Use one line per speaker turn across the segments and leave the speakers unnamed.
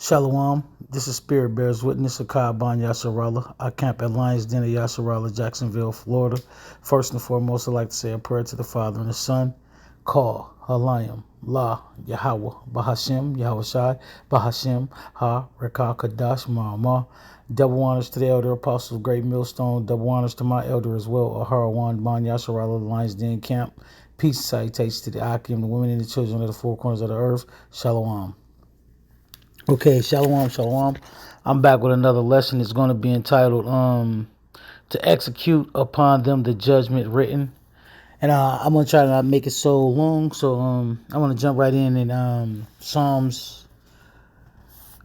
Shalom, this is Spirit Bears Witness, Akai Ban Yasharallah. I camp at Lions Den of Yasharallah, Jacksonville, Florida. First and foremost, I'd like to say a prayer to the Father and the Son. Call, Halayim, La, Yahweh, Bahashem, Yahweh Shai, Bahashem, Ha, Rekah, Kadash, Ma'amah. Double honors to the elder apostles, Great Millstone. Double honors to my elder as well, Aharawan Ban Yasharallah, the Lions Den camp. Peace and salutations to the Akim, the women and the children of the four corners of the earth. Shalom. Okay, shalom, shalom. I'm back with another lesson. It's going to be entitled to execute upon them the judgment written. And I'm going to try to not make it so long. So I'm going to jump right in Psalms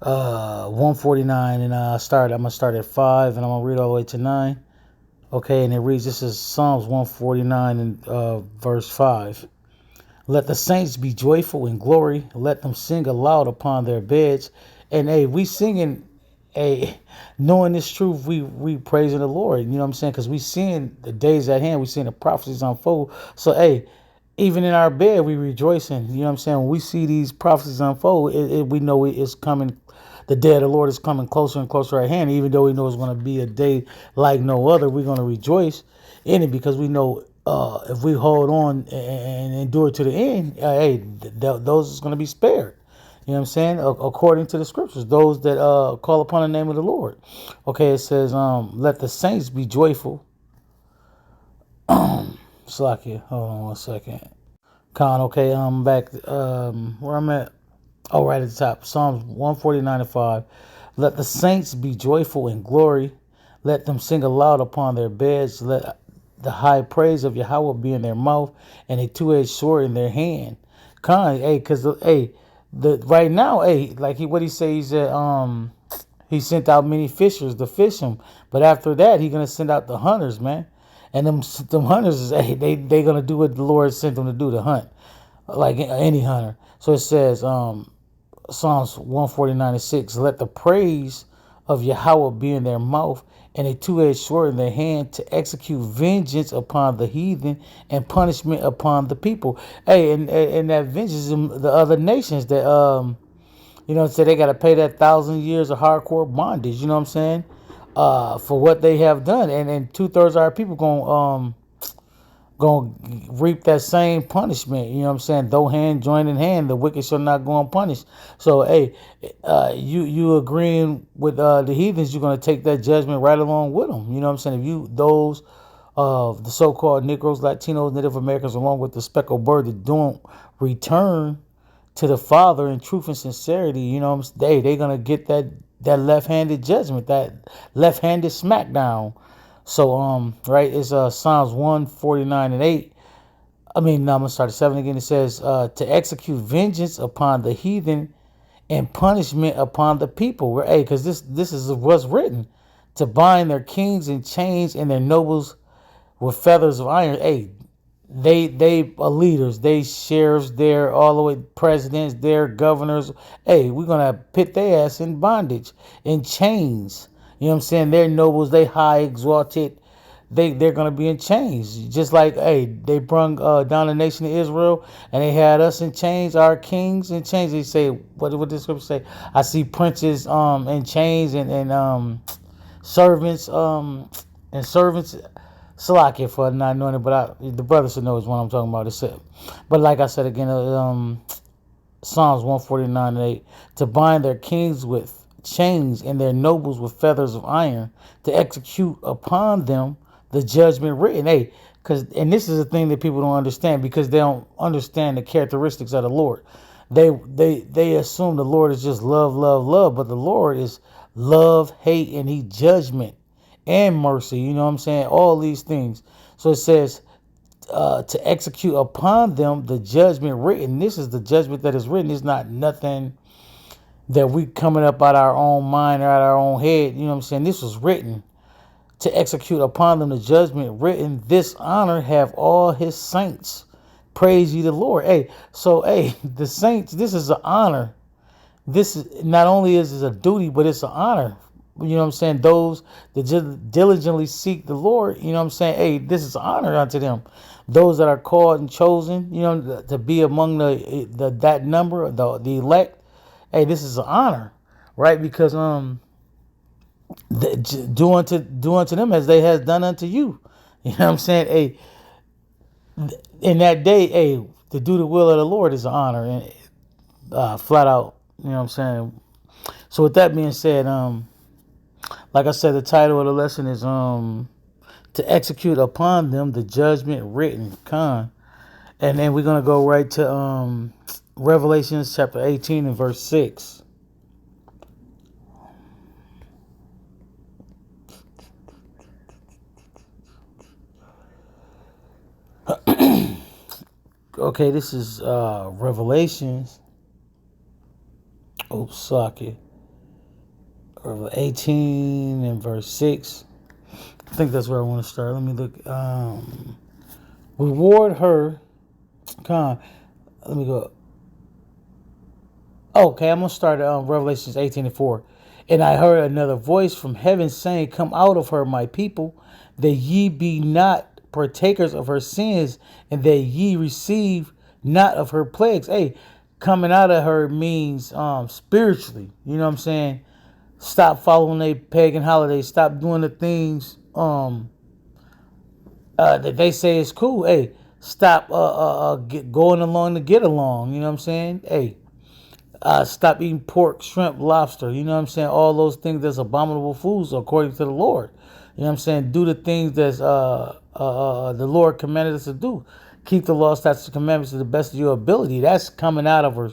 149 and I'm going to start at 5 and I'm going to read all the way to 9. Okay, and it reads, this is Psalms 149 and verse 5. Let the saints be joyful in glory. Let them sing aloud upon their beds. And we singing, knowing this truth, we praising the Lord. You know what I'm saying? Because we seeing the days at hand. We seeing the prophecies unfold. So, even in our bed, we rejoicing. You know what I'm saying? When we see these prophecies unfold, we know it's coming. The day of the Lord is coming closer and closer at hand. Even though we know it's going to be a day like no other, we're going to rejoice in it because we know if we hold on and endure to the end, those is going to be spared. You know what I'm saying? According to the scriptures, those that call upon the name of the Lord. Okay, it says, let the saints be joyful. Slakia, hold on one second. Okay, I'm back. Where I'm at? Oh, right at the top. Psalms 149 and 5. Let the saints be joyful in glory. Let them sing aloud upon their beds. Let the high praise of Yahweh be in their mouth and a two-edged sword in their hand. Because right now, like what he says, he said, he sent out many fishers to fish him, but after that, he gonna send out the hunters, man. And them hunters is they gonna do what the Lord sent them to do, to hunt, like any hunter. So it says, Psalms 149 and 6, let the praise of Yahweh be in their mouth and a two-edged sword in their hand to execute vengeance upon the heathen and punishment upon the people. And that vengeance the other nations that say they got to pay that 1,000 years of hardcore bondage. You know what I'm saying? For what they have done, and 2/3 of our people gonna reap that same punishment. You know what I'm saying? Though hand joined in hand, the wicked shall not go unpunished. So, you agreeing with the heathens, you're gonna take that judgment right along with them. You know what I'm saying? If those of the so-called Negroes, Latinos, Native Americans, along with the speckled bird that don't return to the Father in truth and sincerity, you know what I'm saying? They're gonna get that left-handed judgment, that left-handed smackdown. So, right, it's Psalms 149 and 8. I'm gonna start at 7 again. It says, to execute vengeance upon the heathen and punishment upon the people. Because this is what's written, to bind their kings in chains and their nobles with feathers of iron. They are leaders, they sheriffs, they're all the way presidents, they're governors. We're gonna put their ass in bondage, in chains. You know what I'm saying? They're nobles, they high exalted. They're gonna be in chains. Just like they brung down the nation of Israel and they had us in chains, our kings in chains. They say, what the scripture say? I see princes in chains and servants and servants. Salakia for not knowing it, but the brother should know is what I'm talking about. But like I said again, Psalms 149 and 8, to bind their kings with chains and their nobles with feathers of iron, to execute upon them the judgment written. And this is a thing that people don't understand because they don't understand the characteristics of the Lord. They assume the Lord is just love, love, love, but the Lord is love, hate, and he judgment and mercy. You know what I'm saying? All these things. So it says to execute upon them the judgment written. This is the judgment that is written. It's not nothing that we coming up out our own mind or out our own head. You know what I'm saying? This was written to execute upon them the judgment written. This honor have all his saints. Praise ye the Lord. The saints, this is an honor. This is not only is it a duty, but it's an honor. You know what I'm saying? Those that diligently seek the Lord, you know what I'm saying? This is an honor unto them. Those that are called and chosen, you know, to be among that number, the elect. This is an honor, right? Because do unto them as they has done unto you. You know what I'm saying? Hey, in that day, hey, to do the will of the Lord is an honor, and flat out. You know what I'm saying? So with that being said, like I said, the title of the lesson is to execute upon them the judgment written. And then we're gonna go right to Revelations chapter 18 and verse 6. Okay, this is Revelations. Oops, sorry. 18 and verse 6. I think that's where I want to start. Let me look. Reward her. Con. Let me go. Okay, I'm going to start at Revelations 18 and 4. And I heard another voice from heaven saying, Come out of her, my people, that ye be not partakers of her sins, and that ye receive not of her plagues. Hey, coming out of her means spiritually. You know what I'm saying? Stop following a pagan holidays. Stop doing the things that they say is cool. Hey, stop going along to get along. You know what I'm saying? Hey, stop eating pork, shrimp, lobster. You know what I'm saying? All those things that's abominable foods according to the Lord. You know what I'm saying? Do the things that's the Lord commanded us to do. Keep the law, statutes, and commandments to the best of your ability. That's coming out of her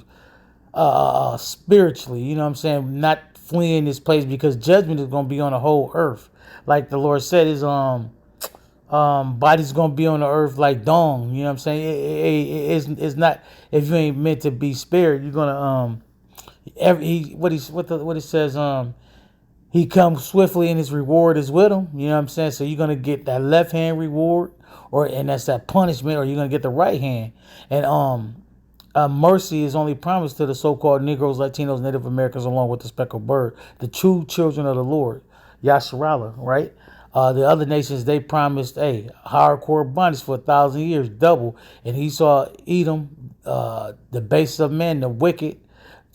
spiritually. You know what I'm saying? Not fleeing this place because judgment is going to be on the whole earth. Like the Lord said, his body's going to be on the earth like dong. You know what I'm saying? It's not, if you ain't meant to be spared, you're going to what he says, he comes swiftly and his reward is with him. You know what I'm saying? So you're gonna get that left hand reward, and that's that punishment, or you're gonna get the right hand. And mercy is only promised to the so-called Negroes, Latinos, Native Americans, along with the speckled bird, the true children of the Lord, Yasharala, right? The other nations, they promised a hardcore bondage for 1,000 years, double. And he saw Edom, the base of men, the wicked,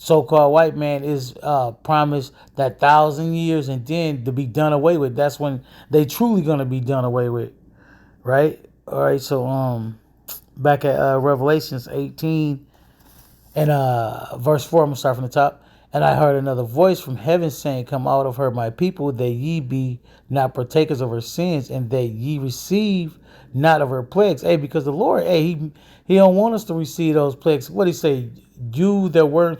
so-called white man is promised that 1,000 years and then to be done away with. That's when they truly gonna be done away with, right? All right. So back at Revelations 18 and verse 4, I'm gonna start from the top. And I heard another voice from heaven saying, Come out of her, my people, that ye be not partakers of her sins, and that ye receive not of her plagues. Hey, because the Lord, hey, he don't want us to receive those plagues. What he say? You that weren't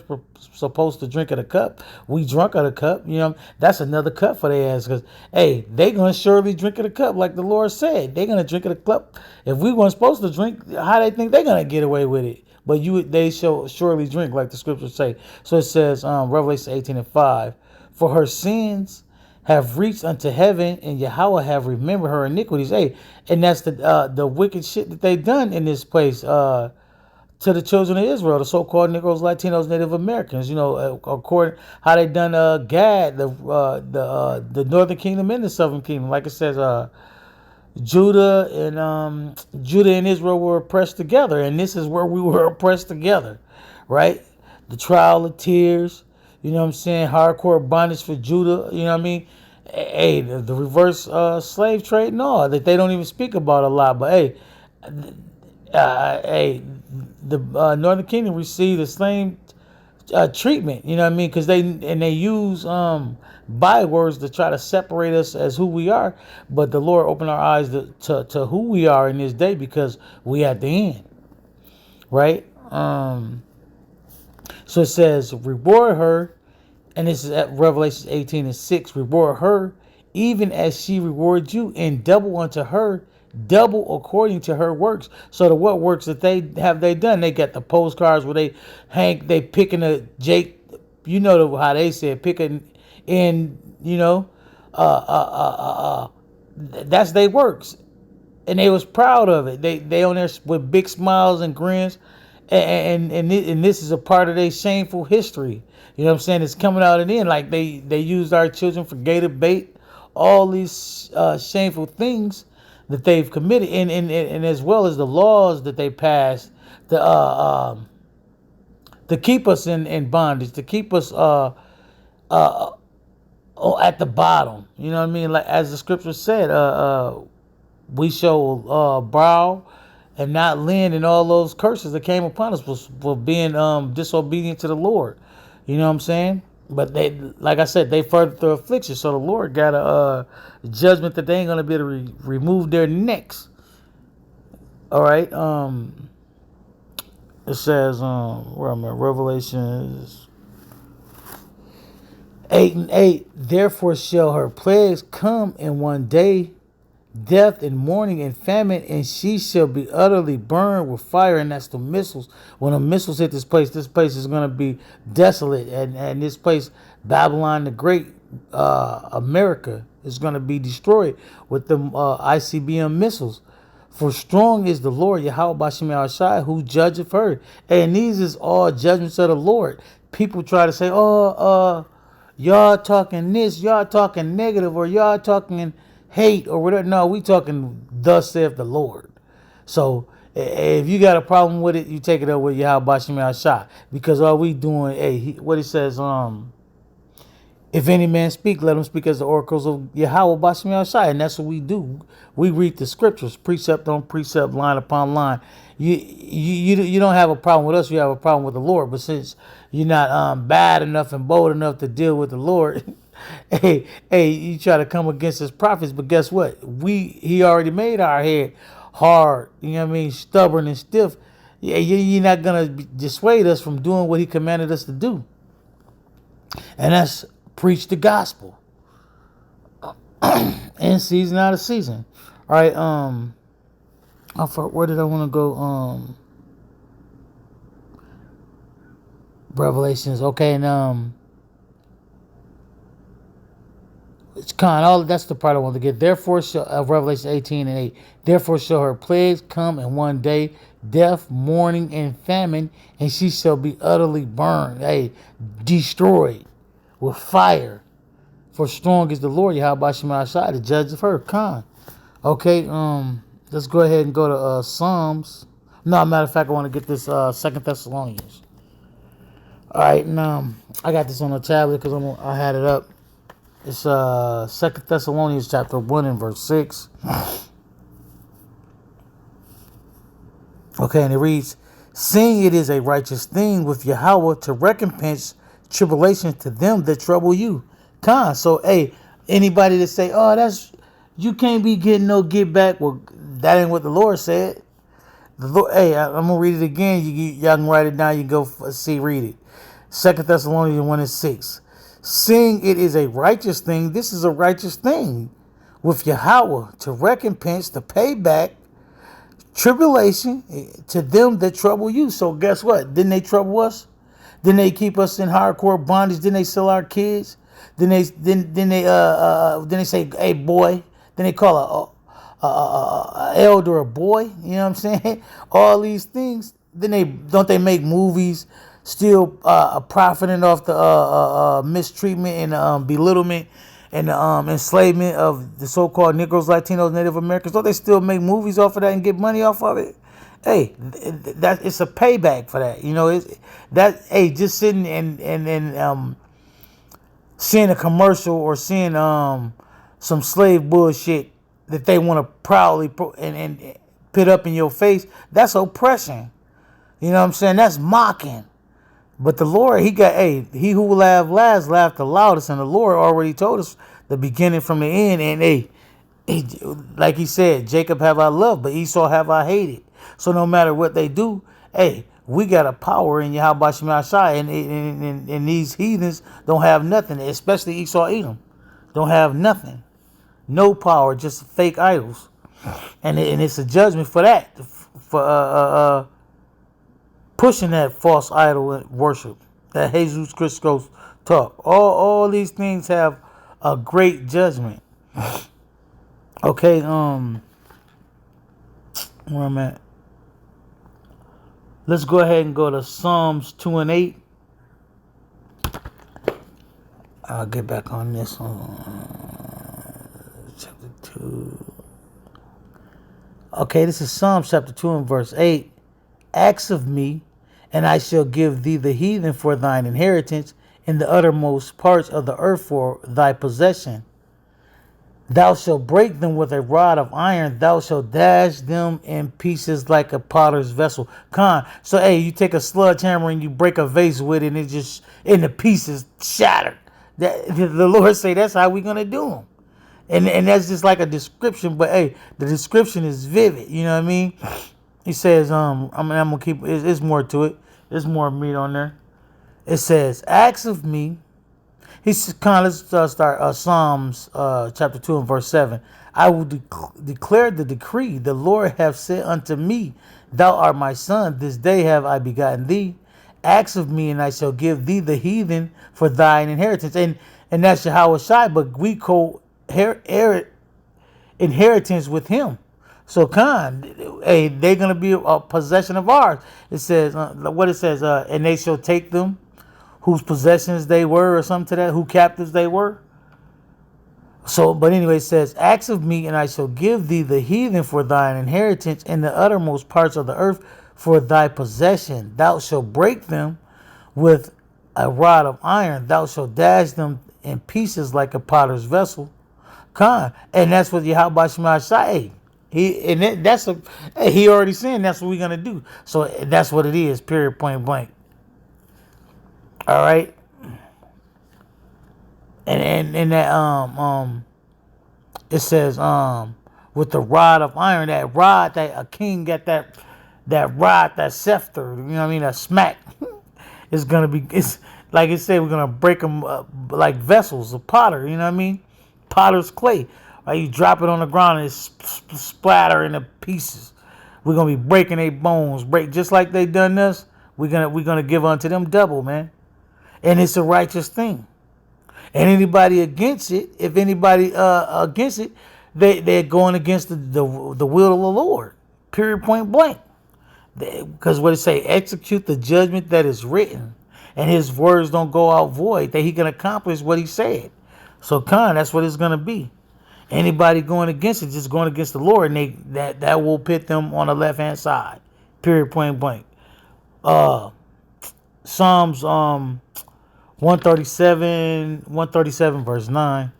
supposed to drink of the cup, we drunk of the cup. You know, that's another cup for their ass. Because, hey, they going to surely drink of the cup, like the Lord said. They going to drink of the cup. If we weren't supposed to drink, how they think they going to get away with it? But they shall surely drink, like the scriptures say. So it says, Revelation 18 and 5, For her sins have reached unto heaven, and Yahweh have remembered her iniquities. Hey, and that's the wicked shit that they done in this place to the children of Israel, the so-called Negroes, Latinos, Native Americans. You know, according how they done Gad, the Northern Kingdom and the Southern Kingdom. Like it says, Judah and Israel were oppressed together, and this is where we were oppressed together, right? The trial of tears, you know what I'm saying? Hardcore bondage for Judah, you know what I mean? Hey, the reverse slave trade, no, that they don't even speak about a lot. But hey, the Northern Kingdom received the same treatment, you know what I mean? Because they use bywords to try to separate us as who we are, but the Lord opened our eyes to who we are in this day because we at the end, right? So it says, reward her, and this is at Revelation 18 and 6, reward her even as she rewards you, and double unto her, double according to her works. So the what works that they done? They got the postcards where they picking a Jake, you know how they said picking in, you know, that's they works, and they was proud of it. They on there with big smiles and grins, and this is a part of their shameful history. You know what I'm saying? It's coming out and in like they used our children for gator bait, all these shameful things that they've committed, and as well as the laws that they passed to keep us in bondage, to keep us at the bottom. You know what I mean? Like as the scripture said, we shall bow and not lend, and all those curses that came upon us was for being disobedient to the Lord. You know what I'm saying? But they, like I said, they furthered the affliction. So the Lord got a judgment that they ain't gonna be able to remove their necks. All right. It says, where am I? Revelations 8:8. Therefore shall her plagues come in one day, death and mourning and famine, and she shall be utterly burned with fire. And that's the missiles. When the missiles hit this place is going to be desolate. And this place, Babylon the Great, America, is going to be destroyed with the ICBM missiles. For strong is the Lord, Yahweh Bashem Shai, who judgeth her. And these is all judgments of the Lord. People try to say, y'all talking this, y'all talking negative, or y'all talking hate, or whatever. No, we talking thus saith the Lord. So if you got a problem with it, you take it up with Yahweh Bashem Shai. Because all we doing, what he says, if any man speak, let him speak as the oracles of Yahweh Bashem Shai. And that's what we do. We read the scriptures, precept on precept, line upon line. You don't have a problem with us, you have a problem with the Lord. But since you're not bad enough and bold enough to deal with the Lord, hey, you try to come against his prophets. But guess what? He already made our head hard, you know what I mean, stubborn and stiff. Yeah, you're not going to dissuade us from doing what he commanded us to do. And that's preach the gospel in season, out of season. All right. Where did I want to go? Revelations. Okay, and it's all that's the part I want to get. Therefore, Revelation 18:8. Therefore shall her plagues come in one day, death, mourning, and famine, and she shall be utterly burned, destroyed with fire. For strong is the Lord, Yahweh Bashem Shai, the judge of her. Okay, let's go ahead and go to Psalms. No, matter of fact, I want to get this 2 Thessalonians. All right, and I got this on a tablet because I had it up. It's 2 Thessalonians chapter 1 and verse 6. Okay, and it reads, seeing it is a righteous thing with Yahweh to recompense tribulation to them that trouble you. So, anybody that say, you can't be getting no get back, well, that ain't what the Lord said. The Lord, I'm gonna read it again. Y'all can write it down. You go read it. 2 Thessalonians 1 and 6. Seeing it is a righteous thing, this is a righteous thing with Yahweh to recompense, to pay back tribulation to them that trouble you. So guess what? Didn't they trouble us? Didn't they keep us in hardcore bondage? Didn't they sell our kids? Then they say, hey boy. Then they call a elder a boy. You know what I'm saying? All these things. Then they make movies still profiting off the mistreatment and belittlement and enslavement of the so-called Negroes, Latinos, Native Americans. Don't they still make movies off of that and get money off of it? Hey, that it's a payback for that. You know, just sitting and seeing a commercial or seeing some slave bullshit that they want to proudly and put up in your face, that's oppression. You know what I'm saying? That's mocking. But the Lord, he who will laugh last, laughed the loudest. And the Lord already told us the beginning from the end. And like he said, Jacob have I loved, but Esau have I hated. So no matter what they do, we got a power in Yahweh Bashem Shai, and these heathens don't have nothing, especially Esau Edom. Don't have nothing. No power, just fake idols. And it's a judgment for that, for pushing that false idol worship, that Jesus Christos talk. All these things have a great judgment. Okay, where I'm at. Let's go ahead and go to Psalms 2 and 8. I'll get back on this one. Chapter 2. Okay, this is Psalms chapter 2 and verse 8. Ask of me, and I shall give thee the heathen for thine inheritance, in the uttermost parts of the earth for thy possession. Thou shalt break them with a rod of iron. Thou shalt dash them in pieces like a potter's vessel. So, hey, you take a sledgehammer and you break a vase with it, and it just in the pieces shattered. The Lord say that's how we're gonna do them, and that's just like a description. But hey, the description is vivid. You know what I mean? He says, I'm gonna keep. It's more to it. There's more meat on there. It says, "Acts of me." He's kind of, let's start Psalms chapter 2 and verse 7. I will declare the decree. The Lord hath said unto me, Thou art my son. This day have I begotten thee. Ask of me, and I shall give thee the heathen for thine inheritance. And that's Yahweh Shai, but we inheritance with him. So hey, they're going to be a possession of ours. It says, and they shall take them whose possessions they were, or something to that, who captives they were. So, but anyway, it says, ask of me, and I shall give thee the heathen for thine inheritance, in the uttermost parts of the earth for thy possession. Thou shalt break them with a rod of iron. Thou shalt dash them in pieces like a potter's vessel. And that's what Yahweh Shema say. He already saying that's what we're gonna do. So that's what it is. Period. Point blank. All right, and that it says with the rod of iron, that rod, that a king got that rod, that scepter, you know what I mean, that smack. It's gonna be, it's like it said, we're gonna break them like vessels of potter, you know what I mean, potter's clay. Right, you drop it on the ground and it's splatter into pieces. We're gonna be breaking their bones, break just like they done us. We're gonna give unto them double, man. And it's a righteous thing. And anybody against it, if anybody against it, they're going against the will of the Lord. Period, point blank. Because what it say, execute the judgment that is written, and his words don't go out void, that he can accomplish what he said. So that's what it's going to be. Anybody going against it, just going against the Lord, and that will pit them on the left-hand side. Period, point blank. Psalms 137 verse 9.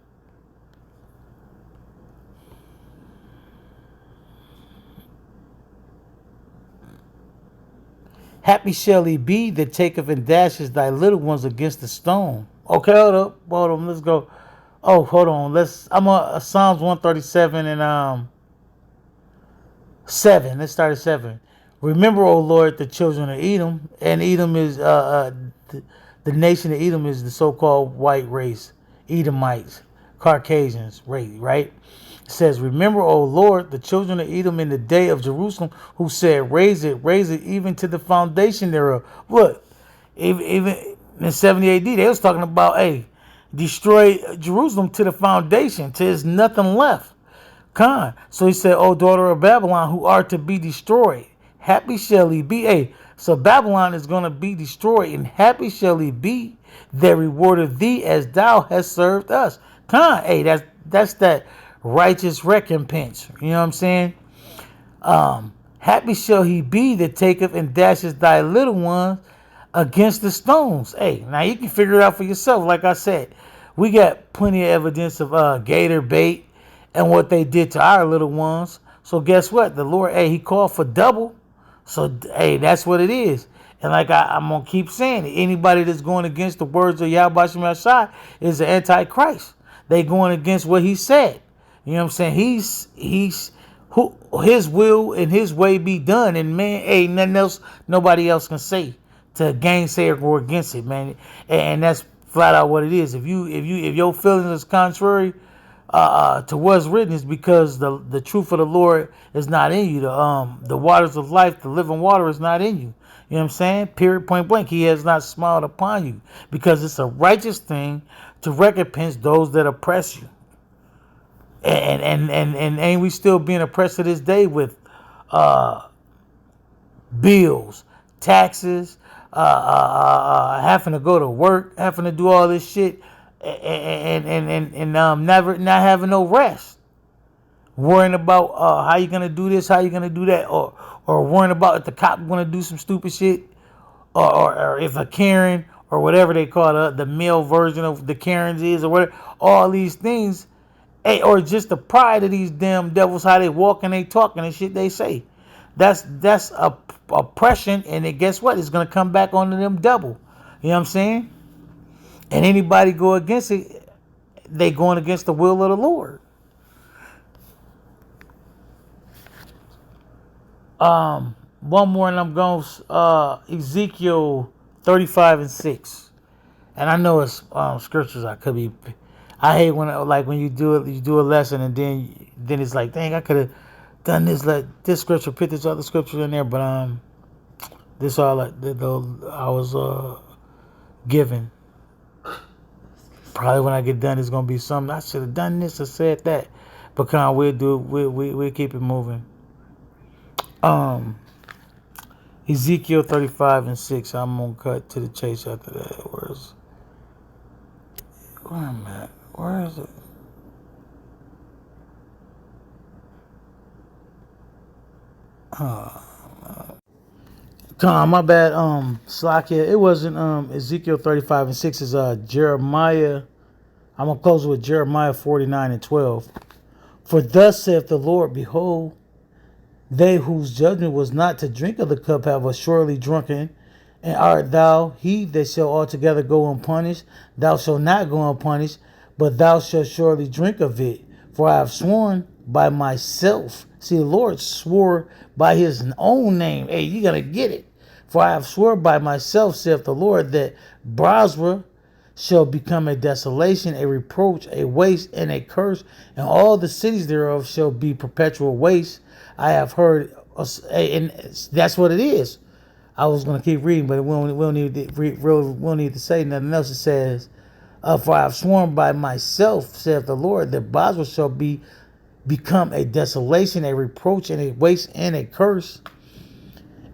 Happy shall he be that taketh and dashes thy little ones against the stone. Okay, hold on, let's go. Oh, hold on. I'm on Psalms 137 and 7. Let's start at 7. Remember, O Lord, the children of Edom, and Edom is the nation of Edom is the so-called white race, Edomites, Caucasians, right? It says, remember, O Lord, the children of Edom in the day of Jerusalem, who said, raise it, even to the foundation thereof. What? Even in 70 AD, they was talking about, hey, destroy Jerusalem to the foundation, till there's nothing left. So he said, O daughter of Babylon, who are to be destroyed, happy shall he be. Hey, so Babylon is going to be destroyed, and happy shall he be that rewarded thee as thou hast served us. Hey, that's that righteous recompense. You know what I'm saying? Happy shall he be that taketh and dashes thy little ones against the stones. Hey, now you can figure it out for yourself. Like I said, we got plenty of evidence of gator bait and what they did to our little ones. So guess what? The Lord, he called for double. So, hey, that's what it is. And like I'm going to keep saying it, anybody that's going against the words of Yahweh Shem Shai is an antichrist. They going against what he said. You know what I'm saying? His will and his way be done. And man, ain't nothing else, nobody else can say to gainsay or go against it, man. And that's flat out what it is. If your feelings is contrary to what's written, is because the truth of the Lord is not in you. The waters of life, the living water, is not in you. You know what I'm saying? Period, point blank. He has not smiled upon you, because it's a righteous thing to recompense those that oppress you. And ain't we still being oppressed to this day with bills, taxes, having to go to work, having to do all this shit, and never not having no rest, worrying about how you gonna do this, how you gonna do that, or worrying about if the cop gonna do some stupid shit, or if a Karen or whatever they call the male version of the Karens is, or whatever. All these things, hey, or just the pride of these damn devils, how they walk and they talk and the shit they say. That's a oppression, and it, guess what? It's gonna come back onto them double. You know what I'm saying? And anybody go against it, they going against the will of the Lord. One more, and I'm going Ezekiel 35:6. And I know it's scriptures. I could be. I hate when like when you do it, you do a lesson, and then it's like, dang, I could have done this. Like this scripture, put this other scripture in there, but this all I was given. Probably when I get done, it's gonna be something. I should have done this or said that, but we'll do it. We'll keep it moving. Ezekiel 35:6. I'm gonna cut to the chase after that. Where am I at? Where is it? My bad. Slakia. It wasn't Ezekiel 35:6. Is Jeremiah. I'm gonna close with Jeremiah 49:12. For thus saith the Lord, behold, they whose judgment was not to drink of the cup have assuredly drunken, and art thou he that shall altogether go unpunished? Thou shalt not go unpunished, but thou shalt surely drink of it. For I have sworn by myself. See, the Lord swore by his own name. Hey, you gotta get it. For I have sworn by myself, saith the Lord, that Bozrah shall become a desolation, a reproach, a waste, and a curse, and all the cities thereof shall be perpetual waste. I have heard, and that's what it is. I was going to keep reading, but we don't need to say nothing else. It says, for I have sworn by myself, saith the Lord, that Bozrah shall become a desolation, a reproach, and a waste, and a curse.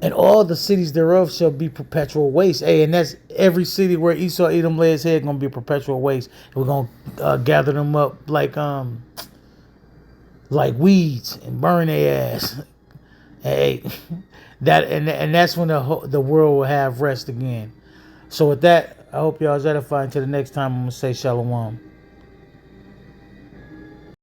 And all the cities thereof shall be perpetual waste. Hey, and that's every city where Esau Edom lay his head going to be a perpetual waste. We're going to gather them up like weeds and burn their ass. Hey, that's when the world will have rest again. So with that, I hope y'all is edifying. Until the next time, I'm gonna say shalom.